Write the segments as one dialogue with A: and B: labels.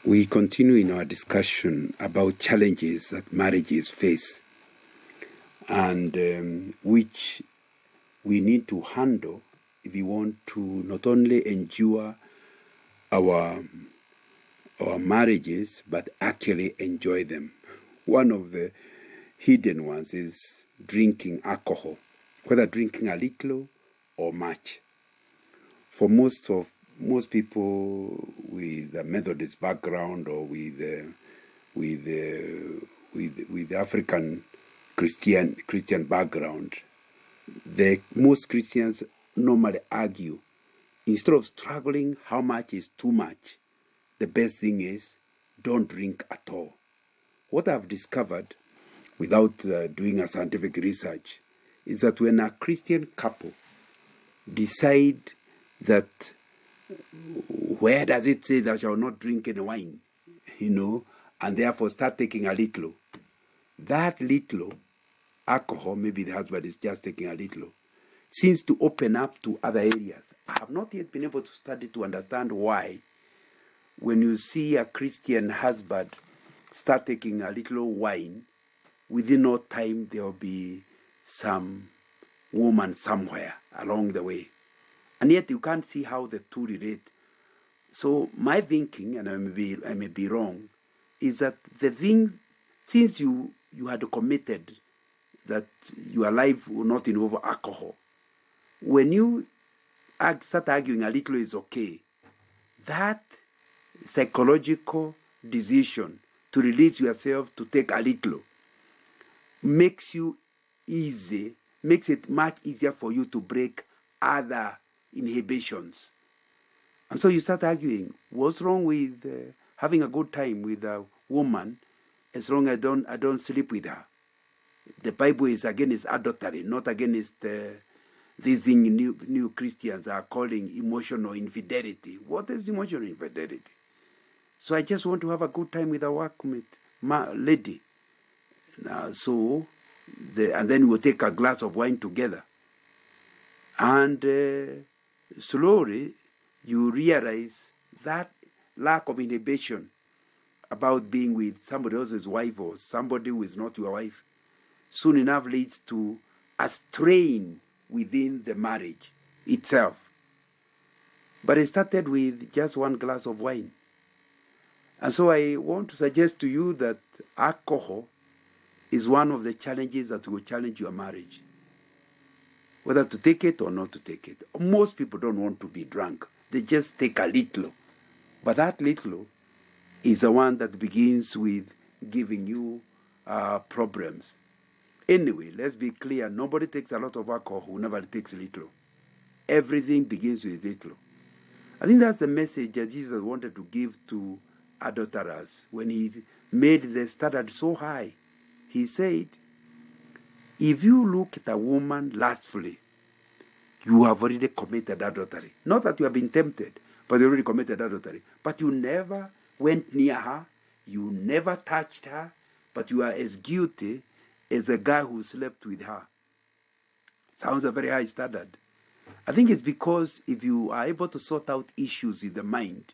A: We continue in our discussion about challenges that marriages face and which we need to handle if we want to not only endure our marriages but actually enjoy them. One of the hidden ones is drinking alcohol, whether drinking a little or much. For most people with a Methodist background or with African Christian background, most Christians normally argue, instead of struggling how much is too much, the best thing is don't drink at all. What I've discovered, without doing a scientific research, is that when a Christian couple decide that, where does it say thou shalt not drink any wine, and therefore start taking a little, that little alcohol, maybe the husband is just taking a little, seems to open up to other areas. I have not yet been able to study to understand why, when you see a Christian husband start taking a little wine, within no time there will be some woman somewhere along the way. And yet you can't see how the two relate. So my thinking, and I may be wrong, is that the thing, since you had committed that your life will not involve alcohol, when you start arguing a little is okay, that psychological decision to release yourself to take a little makes it much easier for you to break other inhibitions. And so you start arguing, what's wrong with having a good time with a woman as long as I don't sleep with her? The Bible is against adultery, not against this thing new Christians are calling emotional infidelity. What is emotional infidelity? So I just want to have a good time with a workmate, lady. And then we'll take a glass of wine together. And slowly you realize that lack of inhibition about being with somebody else's wife or somebody who is not your wife soon enough leads to a strain within the marriage itself. But it started with just one glass of wine. And so I want to suggest to you that alcohol is one of the challenges that will challenge your marriage, whether to take it or not to take it. Most people don't want to be drunk. They just take a little. But that little is the one that begins with giving you problems. Anyway, let's be clear. Nobody takes a lot of alcohol who never takes little. Everything begins with little. I think that's the message that Jesus wanted to give to adulterers when he made the standard so high. He said, if you look at a woman lustfully, you have already committed adultery. Not that you have been tempted, but you already committed adultery. But you never went near her, you never touched her, but you are as guilty as a guy who slept with her. Sounds a very high standard. I think it's because if you are able to sort out issues in the mind,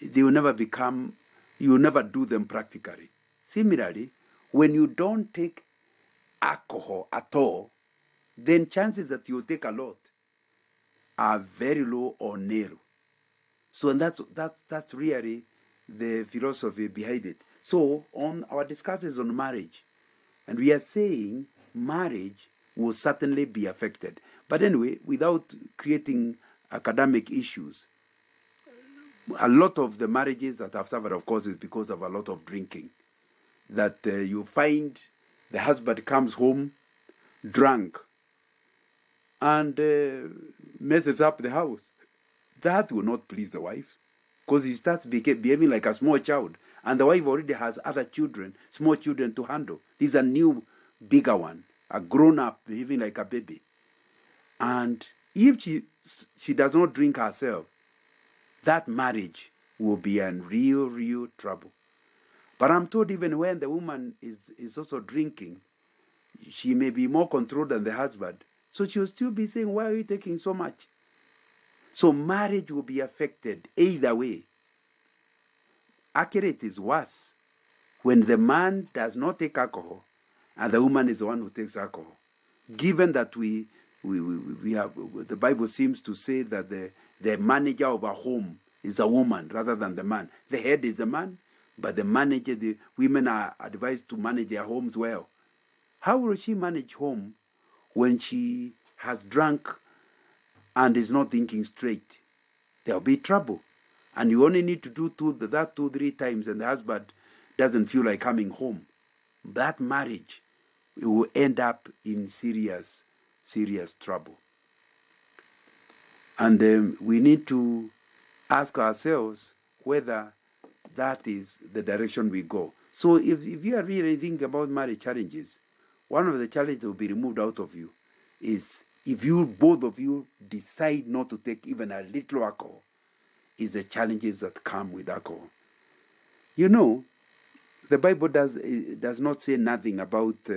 A: you will never do them practically. Similarly, when you don't take alcohol at all, then chances that you take a lot are very low or nil. So and that's really the philosophy behind it. So on our discussions on marriage, and we are saying marriage will certainly be affected. But anyway, without creating academic issues, a lot of the marriages that have suffered, of course, is because of a lot of drinking. That you find the husband comes home drunk and messes up the house. That will not please the wife, because he starts behaving like a small child. And the wife already has other children, small children to handle. This is a new, bigger one, a grown-up behaving like a baby. And if she does not drink herself, that marriage will be in real trouble. But I'm told even when the woman is also drinking, she may be more controlled than the husband. So she'll still be saying, why are you taking so much? So marriage will be affected either way. accurate is worse when the man does not take alcohol and the woman is the one who takes alcohol. Given that we have, the Bible seems to say that the manager of a home is a woman rather than the man. The head is the man, but the women are advised to manage their homes well. How will she manage home when she has drunk and is not thinking straight? There'll be trouble. And you only need to do that 2-3 times, and the husband doesn't feel like coming home. That marriage will end up in serious trouble. And we need to ask ourselves whether that is the direction we go. So if you are really thinking about marriage challenges, one of the challenges that will be removed out of you is if both of you decide not to take even a little alcohol, is the challenges that come with alcohol. You know, the Bible does not say nothing about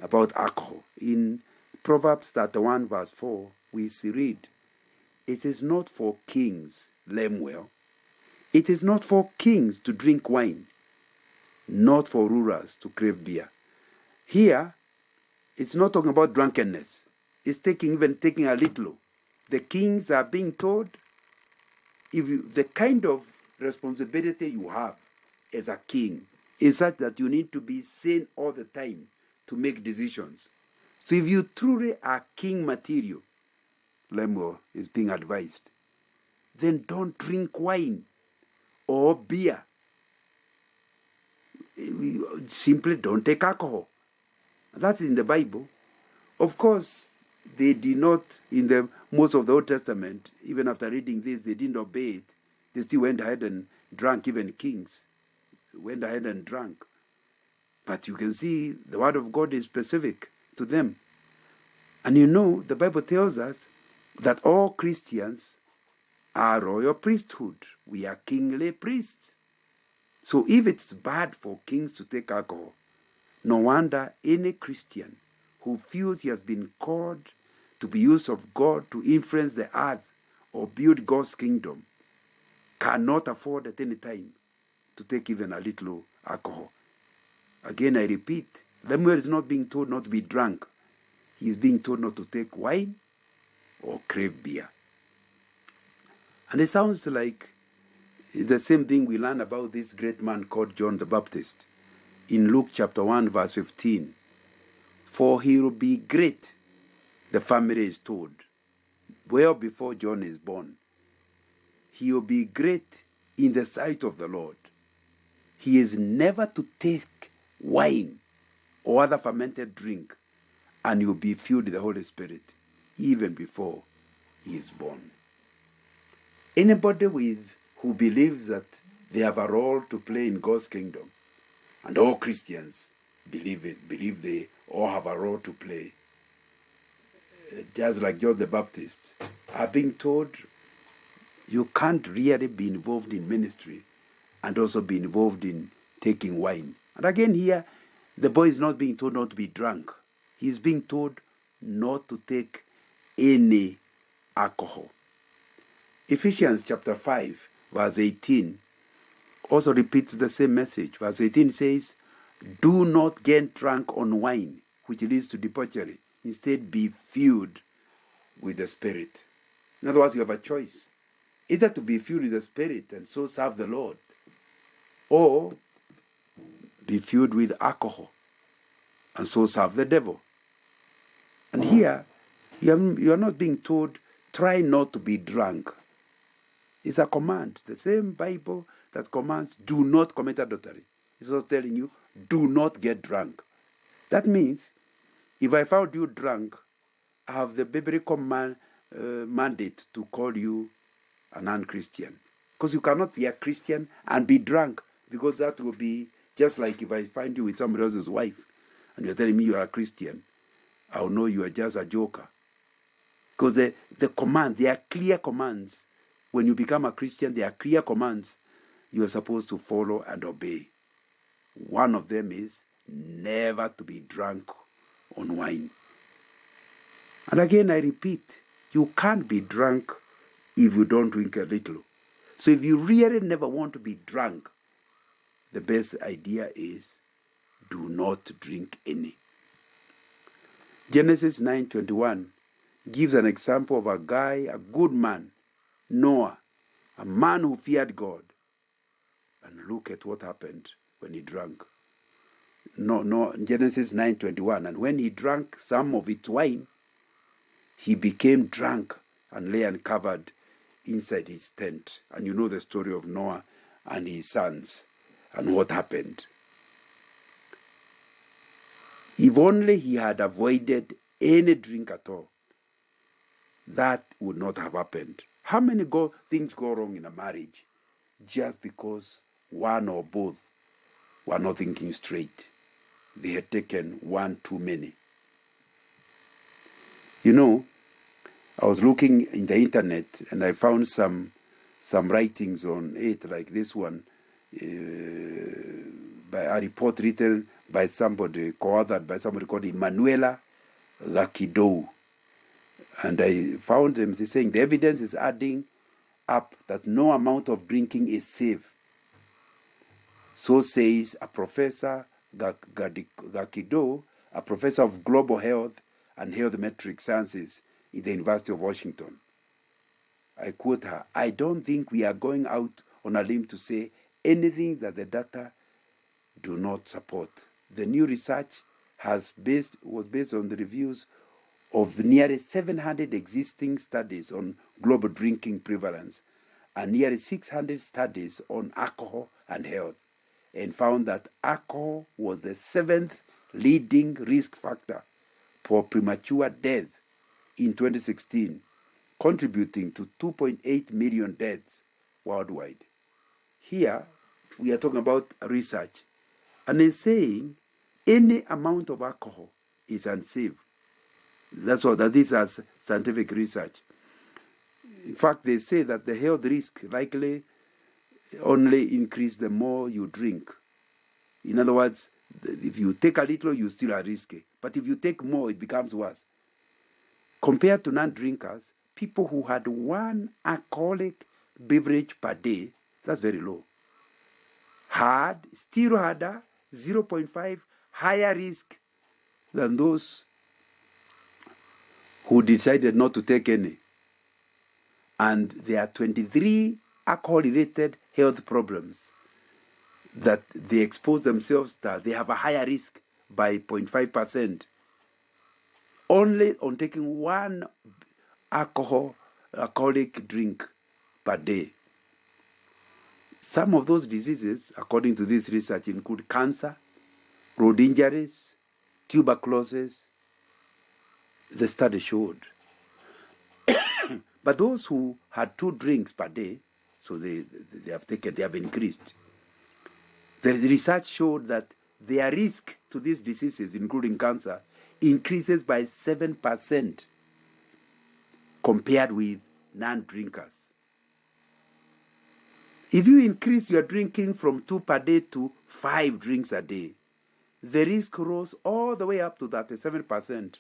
A: alcohol. In Proverbs 31 verse 4, we read, "It is not for kings, Lemuel. It is not for kings to drink wine, not for rulers to crave beer." Here, it's not talking about drunkenness. It's even taking a little. The kings are being told, the kind of responsibility you have as a king is such that you need to be sane all the time to make decisions. So if you truly are king material, Lemuel is being advised, then don't drink wine or beer. Simply don't take alcohol. That's in the Bible. Of course, they did not, in most of the Old Testament, even after reading this, they didn't obey it. They still went ahead and drank, even kings went ahead and drank. But you can see the word of God is specific to them. And you know, the Bible tells us that all Christians are royal priesthood. We are kingly priests. So if it's bad for kings to take alcohol, no wonder any Christian who feels he has been called to be used of God to influence the earth or build God's kingdom cannot afford at any time to take even a little alcohol. Again, I repeat, Lemuel is not being told not to be drunk. He is being told not to take wine or crave beer. And it sounds like the same thing we learn about this great man called John the Baptist in Luke chapter 1 verse 15. "For he will be great," the family is told, well before John is born. "He will be great in the sight of the Lord. He is never to take wine or other fermented drink, and he will be filled with the Holy Spirit even before he is born." Anybody who believes that they have a role to play in God's kingdom, and all Christians believe they all have a role to play, just like John the Baptist, are being told you can't really be involved in ministry and also be involved in taking wine. And again here, the boy is not being told not to be drunk. He is being told not to take any alcohol. Ephesians chapter 5 verse 18 also repeats the same message. Verse 18 says, "Do not get drunk on wine, which leads to debauchery. Instead, be filled with the Spirit." In other words, you have a choice. Either to be filled with the Spirit and so serve the Lord, or be filled with alcohol and so serve the devil. And here, you are not being told, try not to be drunk. It's a command. The same Bible that commands, do not commit adultery, is also telling you, do not get drunk. That means, if I found you drunk, I have the biblical mandate to call you a non-Christian. Because you cannot be a Christian and be drunk, because that will be just like if I find you with somebody else's wife and you're telling me you are a Christian, I'll know you are just a joker. Because the command, they are clear commands. When you become a Christian, there are clear commands you are supposed to follow and obey. One of them is never to be drunk on wine. And again, I repeat, you can't be drunk if you don't drink a little. So if you really never want to be drunk, the best idea is do not drink any. Genesis 9:21 gives an example of a guy, a good man, Noah, a man who feared God. And look at what happened when he drank. Genesis 9:21. And when he drank some of its wine, he became drunk and lay uncovered inside his tent. And you know the story of Noah and his sons and what happened. If only he had avoided any drink at all, that would not have happened. How many things go wrong in a marriage just because one or both were not thinking straight? They had taken one too many. You know, I was looking in the internet and I found some writings on it, like this one, by a report written by somebody, co-authored by somebody called Emanuela Gakidou. And I found them saying the evidence is adding up that no amount of drinking is safe. So says a professor, Gakidou, a professor of global health and health metric sciences in the University of Washington. I quote her, "I don't think we are going out on a limb to say anything that the data do not support. The new research was based on the reviews of nearly 700 existing studies on global drinking prevalence and nearly 600 studies on alcohol and health, and found that alcohol was the 7th leading risk factor for premature death in 2016, contributing to 2.8 million deaths worldwide." Here, we are talking about research. And it's saying any amount of alcohol is unsafe. That is as scientific research. In fact, they say that the health risk likely only increase the more you drink. In other words, if you take a little, you still are risky. But if you take more, it becomes worse. Compared to non-drinkers, people who had one alcoholic beverage per day, that's very low, still had a 0.5 higher risk than those who decided not to take any. And there are 23 alcohol-related health problems that they expose themselves to. They have a higher risk by 0.5%. Only on taking one alcoholic drink per day. Some of those diseases, according to this research, include cancer, road injuries, tuberculosis. The study showed. But those who had 2 drinks per day, so they have increased. The research showed that their risk to these diseases, including cancer, increases by 7% compared with non-drinkers. If you increase your drinking from 2 per day to 5 drinks a day, the risk rose all the way up to 37%.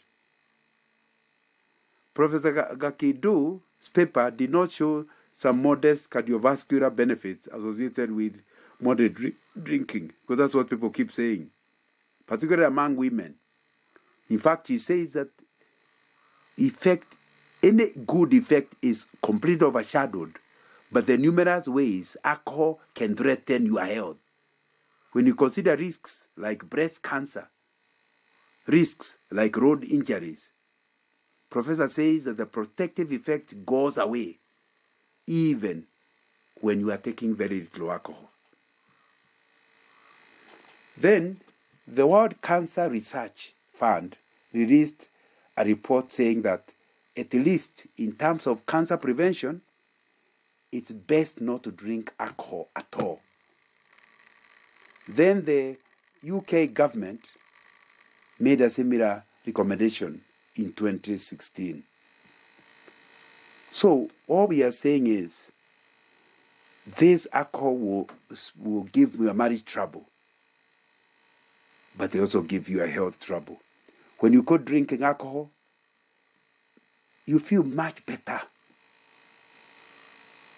A: Professor Gakidou's paper did not show some modest cardiovascular benefits associated with moderate drinking, because that's what people keep saying, particularly among women. In fact, he says that any good effect is completely overshadowed by the numerous ways alcohol can threaten your health. When you consider risks like breast cancer, risks like road injuries, Professor says that the protective effect goes away even when you are taking very little alcohol. Then, the World Cancer Research Fund released a report saying that, at least in terms of cancer prevention, it's best not to drink alcohol at all. Then the UK government made a similar recommendation in 2016. So all we are saying is this alcohol will give you a marriage trouble, but they also give you a health trouble. When you quit drinking alcohol, you feel much better.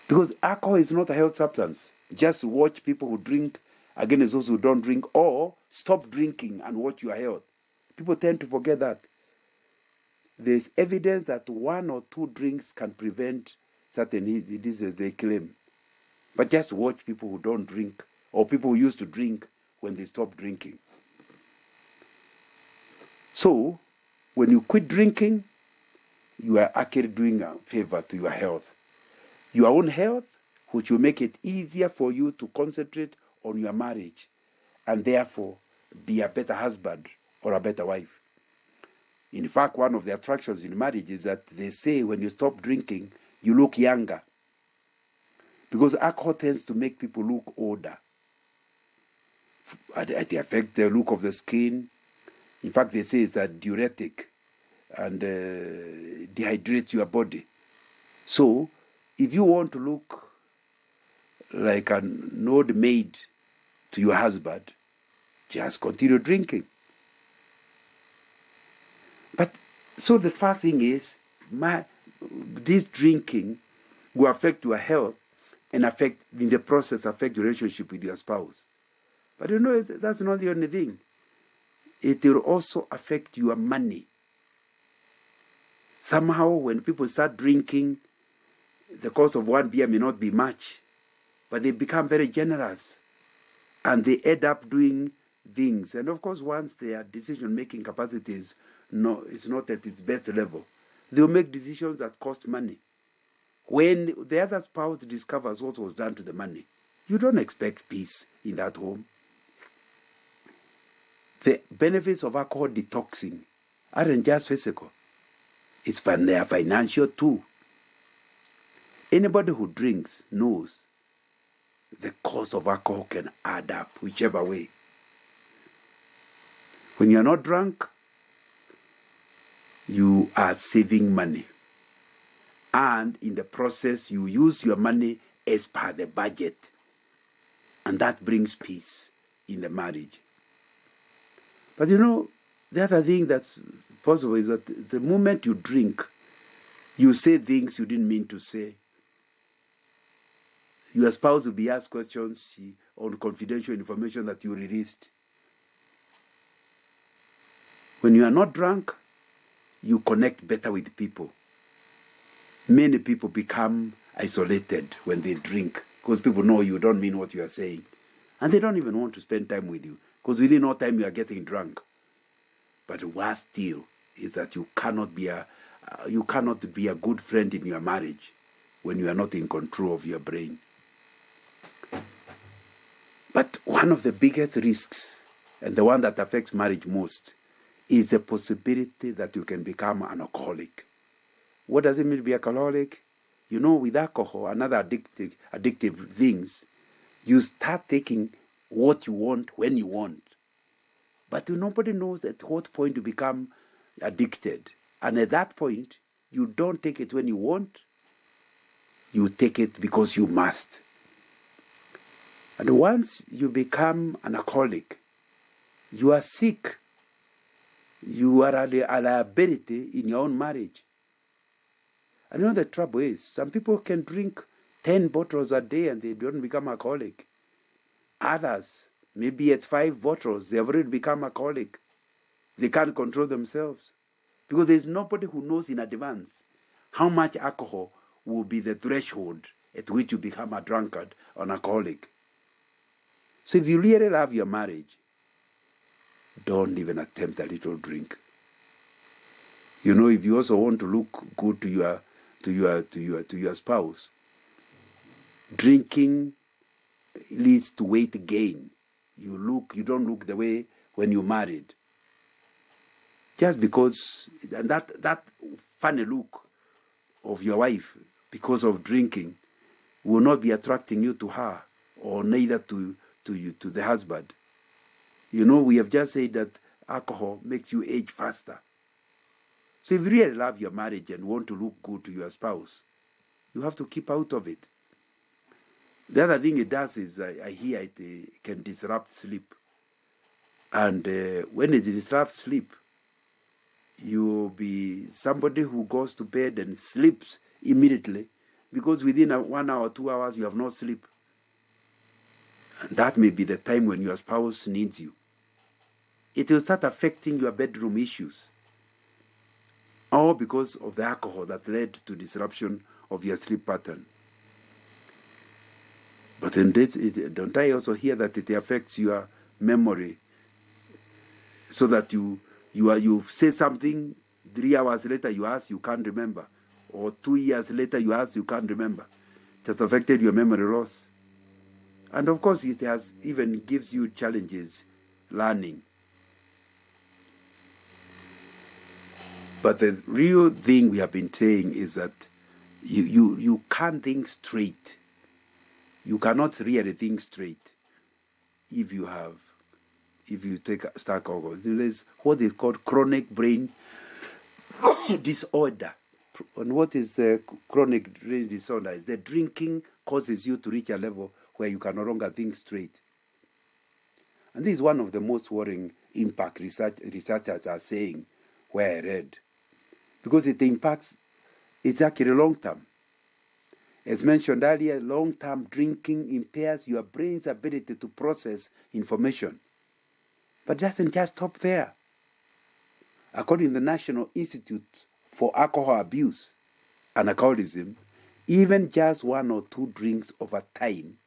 A: Because alcohol is not a health substance. Just watch people who drink against those who don't drink, or stop drinking and watch your health. People tend to forget that. There's evidence that 1 or 2 drinks can prevent certain diseases, they claim. But just watch people who don't drink, or people who used to drink when they stop drinking. So, when you quit drinking, you are actually doing a favor to your health. Your own health, which will make it easier for you to concentrate on your marriage and therefore be a better husband or a better wife. In fact, one of the attractions in marriage is that they say when you stop drinking, you look younger. Because alcohol tends to make people look older. It affects the look of the skin. In fact, they say it's a diuretic and dehydrates your body. So, if you want to look like an old maid to your husband, just continue drinking. But so the first thing is, this drinking will affect your health and in the process affect your relationship with your spouse. But you know, that's not the only thing. It will also affect your money. Somehow, when people start drinking, the cost of one beer may not be much, but they become very generous, and they end up doing things. And of course, once their decision-making capacity is not at its best level, they will make decisions that cost money. When the other spouse discovers what was done to the money, you don't expect peace in that home. The benefits of alcohol detoxing aren't just physical. It's financial too. Anybody who drinks knows the cost of alcohol can add up whichever way. When you're not drunk, you are saving money. And in the process, you use your money as per the budget. And that brings peace in the marriage. But you know, the other thing that's possible is that the moment you drink, you say things you didn't mean to say. Your spouse will be asked questions on confidential information that you released. When you are not drunk, you connect better with people. Many people become isolated when they drink because people know you don't mean what you are saying. And they don't even want to spend time with you because within no time you are getting drunk. But worse still is that you cannot be a good friend in your marriage when you are not in control of your brain. But one of the biggest risks, and the one that affects marriage most, is the possibility that you can become an alcoholic. What does it mean to be alcoholic? You know, with alcohol and other addictive things, you start taking what you want when you want. But nobody knows at what point you become addicted. And at that point, you don't take it when you want. You take it because you must. And once you become an alcoholic, you are sick. You are a liability in your own marriage. And you know the trouble is, some people can drink 10 bottles a day and they don't become alcoholic. Others, maybe at 5 bottles, they have already become alcoholic. They can't control themselves. Because there's nobody who knows in advance how much alcohol will be the threshold at which you become a drunkard or an alcoholic. So if you really love your marriage, don't even attempt a little drink. You know, if you also want to look good to your spouse, drinking leads to weight gain. You don't look the way when you're married. Just because that funny look of your wife because of drinking will not be attracting you to her, or neither to the husband. You know, we have just said that alcohol makes you age faster. So if you really love your marriage and want to look good to your spouse, you have to keep out of it. The other thing it does is, I hear it can disrupt sleep. And when it disrupts sleep, you'll be somebody who goes to bed and sleeps immediately, because within 1 hour, 2 hours, you have no sleep. that may be the time when your spouse needs you. It will start affecting your bedroom issues, all because of the alcohol that led to disruption of your sleep pattern. But in this, don't I also hear that it affects your memory, so that you say something, 3 hours later you ask, you can't remember, or 2 years later you ask, you can't remember. It has affected your memory loss. And of course, it has even gives you challenges learning. But the real thing we have been saying is that you can't think straight. You cannot really think straight if you take stark alcohol. There's what is called chronic brain disorder. And what is chronic brain disorder? Is the drinking causes you to reach a level where you can no longer think straight. And this is one of the most worrying impact researchers are saying, where I read. Because it impacts, it's actually long term. As mentioned earlier, long-term drinking impairs your brain's ability to process information. But it doesn't just stop there. According to the National Institute for Alcohol Abuse and Alcoholism, even just 1 or 2 drinks over time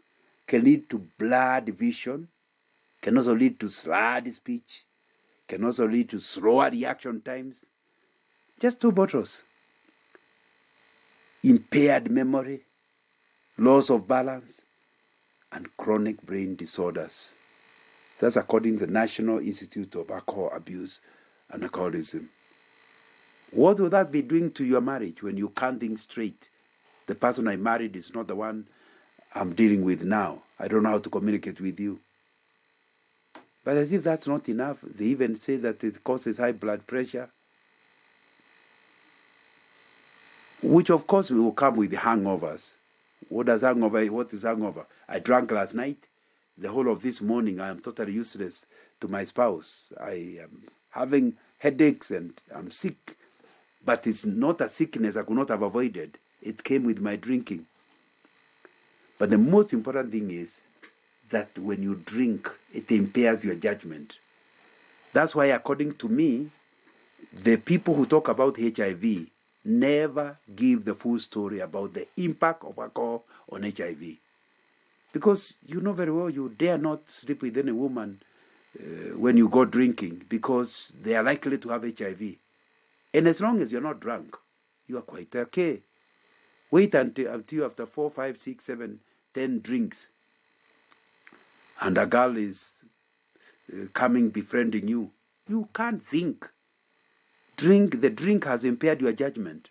A: can lead to blurred vision, can also lead to slurred speech, can also lead to slower reaction times. Just 2 bottles. Impaired memory, loss of balance, and chronic brain disorders. That's according to the National Institute of Alcohol Abuse and Alcoholism. What will that be doing to your marriage when you can't think straight? The person I married is not the one I'm dealing with now. I don't know how to communicate with you. But as if that's not enough, they even say that it causes high blood pressure, which of course will come with the hangovers. What is hangover? I drank last night. The whole of this morning I am totally useless to my spouse. I am having headaches and I'm sick. But it's not a sickness I could not have avoided. It came with my drinking. But the most important thing is that when you drink, it impairs your judgment. That's why, according to me, the people who talk about HIV never give the full story about the impact of alcohol on HIV. Because you know very well you dare not sleep with any woman when you go drinking, because they are likely to have HIV. And as long as you're not drunk, you are quite okay. Wait until after 4, 5, 6, 7, 10 drinks, and a girl is coming befriending you. You can't think. The drink has impaired your judgment.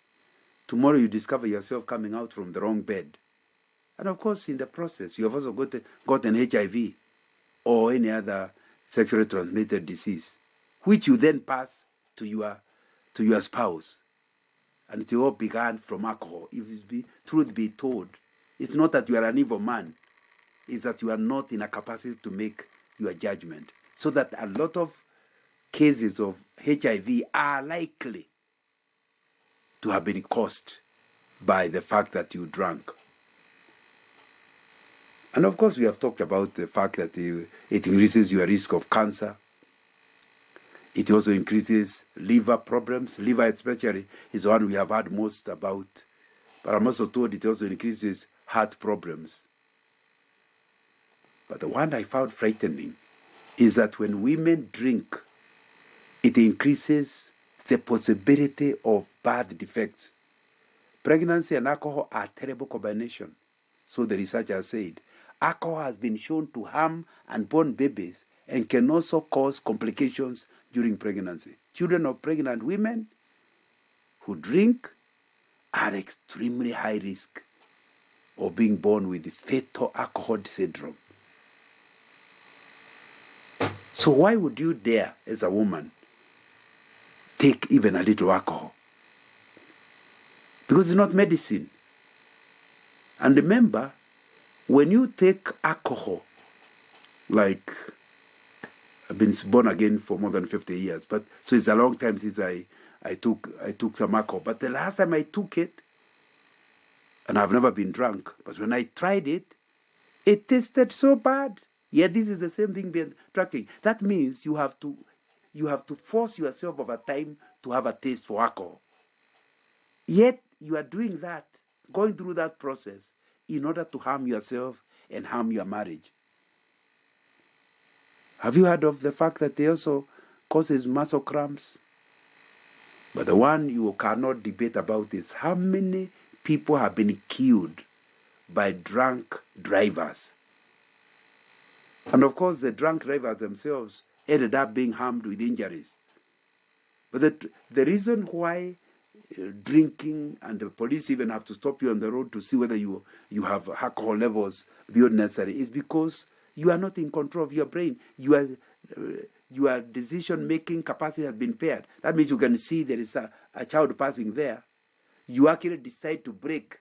A: Tomorrow you discover yourself coming out from the wrong bed. And of course, in the process, you have also gotten HIV or any other sexually transmitted disease, which you then pass to your spouse. And it all began from alcohol. If truth be told, it's not that you are an evil man. It's that you are not in a capacity to make your judgment. So that a lot of cases of HIV are likely to have been caused by the fact that you drank. And of course, we have talked about the fact that it increases your risk of cancer. It also increases liver problems. Liver especially is the one we have heard most about. But I'm also told it also increases heart problems. But the one I found frightening is that when women drink, it increases the possibility of birth defects. Pregnancy and alcohol are a terrible combination. So the researcher said, alcohol has been shown to harm unborn babies and can also cause complications during pregnancy. Children of pregnant women who drink are extremely high risk of being born with the fetal alcohol syndrome. So why would you dare, as a woman, take even a little alcohol? Because it's not medicine. And remember, when you take alcohol, like I've been born again for more than 50 years, but so it's a long time since I took some alcohol. But the last time I took it, and I've never been drunk, but when I tried it, it tasted so bad. Yet this is the same thing being attracting. That means you have to force yourself over time to have a taste for alcohol. Yet you are doing that, going through that process in order to harm yourself and harm your marriage. Have you heard of the fact that it also causes muscle cramps? But the one you cannot debate about is how many people have been killed by drunk drivers. And of course, the drunk drivers themselves ended up being harmed with injuries. But the reason why drinking and the police even have to stop you on the road to see whether you have alcohol levels beyond necessary is because you are not in control of your brain. Your decision-making capacity has been impaired. That means you can see there is a child passing there. You actually decide to brake.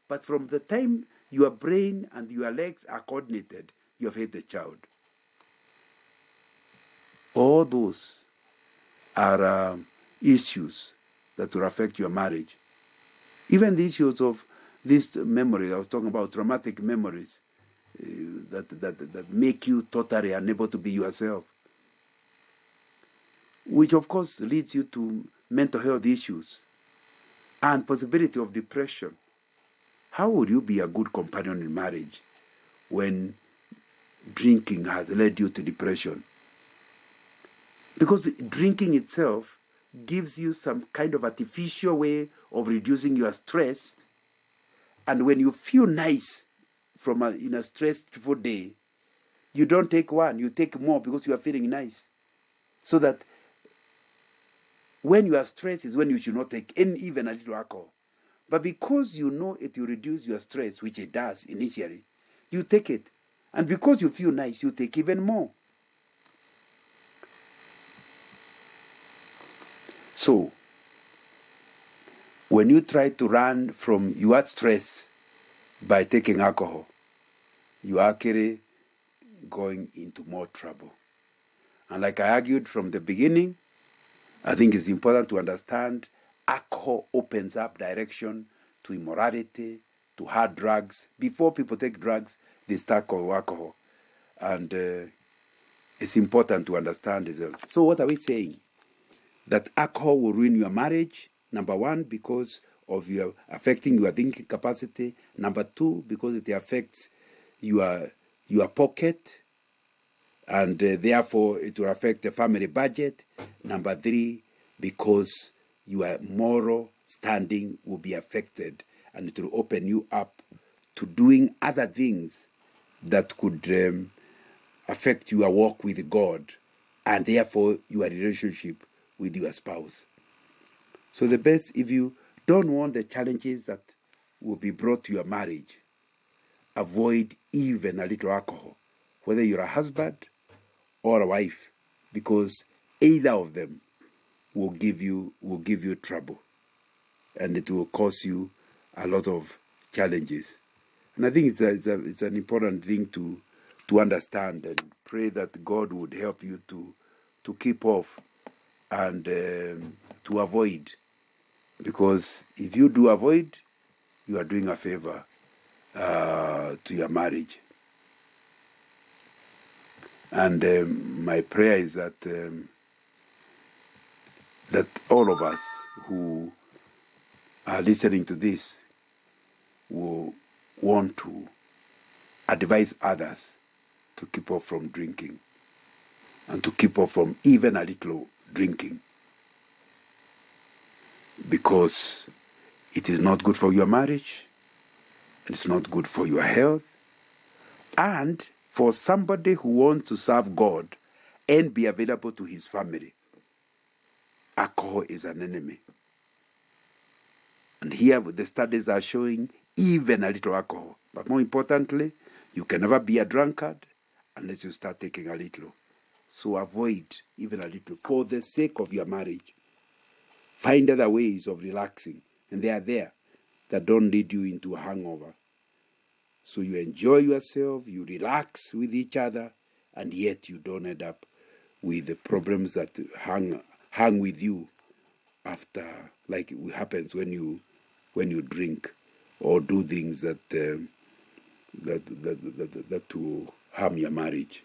A: But from the time your brain and your legs are coordinated, you have hit the child. All those are issues that will affect your marriage. Even the issues of this memory, I was talking about traumatic memories that make you totally unable to be yourself, which of course leads you to mental health issues and possibility of depression. How would you be a good companion in marriage when drinking has led you to depression? Because drinking itself gives you some kind of artificial way of reducing your stress. And when you feel nice in a stressful day, you don't take one, you take more because you are feeling nice. So that when you are stressed is when you should not take even a little alcohol. But because you know it will reduce your stress, which it does initially, you take it. And because you feel nice, you take even more. So, when you try to run from your stress by taking alcohol, you are actually going into more trouble. And like I argued from the beginning, I think it's important to understand alcohol opens up direction to immorality, to hard drugs. Before people take drugs, they start with alcohol. And it's important to understand this. So what are we saying? That alcohol will ruin your marriage, number one, because of your affecting your thinking capacity. Number two, because it affects your pocket, and therefore it will affect the family budget. Number three, because your moral standing will be affected, and it will open you up to doing other things that could affect your walk with God, and therefore your relationship with your spouse. So the best, if you don't want the challenges that will be brought to your marriage, avoid even a little alcohol, whether you're a husband or a wife, because either of them will give you trouble, and it will cause you a lot of challenges. And I think it's an important thing to understand, and pray that God would help you to keep off and to avoid. Because if you do avoid, you are doing a favor to your marriage. And my prayer is that that all of us who are listening to this will want to advise others to keep off from drinking, and to keep off from even a little drinking, because it is not good for your marriage, it's not good for your health, and for somebody who wants to serve God and be available to his family, alcohol is an enemy. And here the studies are showing even a little alcohol. But more importantly, you can never be a drunkard unless you start taking a little. So avoid even a little for the sake of your marriage. Find other ways of relaxing, and they are there, that don't lead you into a hangover. So you enjoy yourself, you relax with each other, and yet you don't end up with the problems that hang with you after, like it happens when you drink or do things that will harm your marriage.